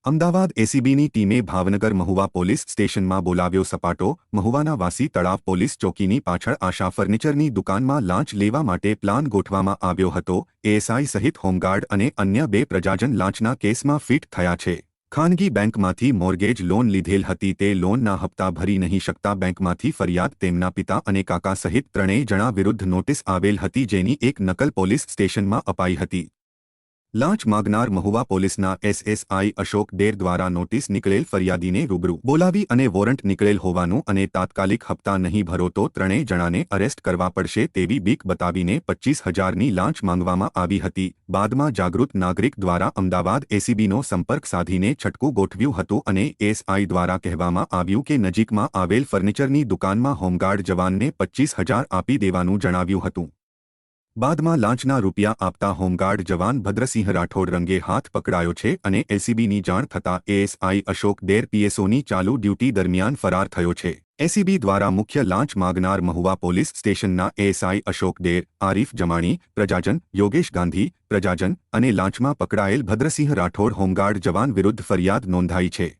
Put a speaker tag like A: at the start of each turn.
A: અમદાવાદ એસીબીની ટીમે ભાવનગર મહુવા પોલીસ સ્ટેશનમાં બોલાવ્યો સપાટો. મહુવાના વાસી તળાવ પોલીસ ચોકીની પાછળ આશા ફર્નિચરની દુકાનમાં લાંચ લેવા માટે પ્લાન ગોઠવવામાં આવ્યો હતો. એએસઆઈ સહિત હોમગાર્ડ અને અન્ય 2 પ્રજાજન લાંચના કેસમાં ફિટ થયા છે. ખાનગી બેંકમાંથી મોર્ગેજ લોન લીધેલ હતી. તે લોનના હપ્તા ભરી નહીં શકતા બેંકમાંથી ફરિયાદ તેમના પિતા અને કાકા સહિત 3 જણા વિરુદ્ધ નોટિસ આવેલ હતી, જેની એક નકલ પોલીસ સ્ટેશનમાં અપાઈ હતી. લાંચ માગનાર મહુવા પોલીસના એસએસઆઈ અશોક ડેર દ્વારા નોટિસ નીકળેલ ફરિયાદીને રૂબરૂ બોલાવી અને વોરંટ નીકળેલ હોવાનું અને તાત્કાલિક હપ્તા નહીં ભરો તો 3 જણાને અરેસ્ટ કરવા પડશે તેવી બીક બતાવીને 25,000ની લાંચ માંગવામાં આવી હતી. બાદમાં જાગૃત નાગરિક દ્વારા અમદાવાદ એસીબીનો સંપર્ક સાધીને છટકું ગોઠવ્યું હતું અને એએસઆઈ દ્વારા કહેવામાં આવ્યું કે નજીકમાં આવેલ ફર્નિચરની દુકાનમાં હોમગાર્ડ જવાનને 25,000 આપી દેવાનું જણાવ્યું હતું. બાદમાં લાંચના રૂપિયા આપતા હોમગાર્ડ જવાન ભદ્રસિંહ રાઠોડ રંગે હાથ પકડાયો છે અને એસીબીની જાણ થતાં એએસઆઈ અશોક ડેર પીએસઓની ચાલુ ડ્યુટી દરમિયાન ફરાર થયો છે. એસીબી દ્વારા મુખ્ય લાંચ માગનાર મહુવા પોલીસ સ્ટેશનના એએસઆઈ અશોક ડેર, આરીફ જમાણી, પ્રજાજન, યોગેશ ગાંધી, પ્રજાજન અને લાંચમાં પકડાયેલ ભદ્રસિંહ રાઠોડ હોમગાર્ડ જવાન વિરુદ્ધ ફરિયાદ નોંધાઈ છે.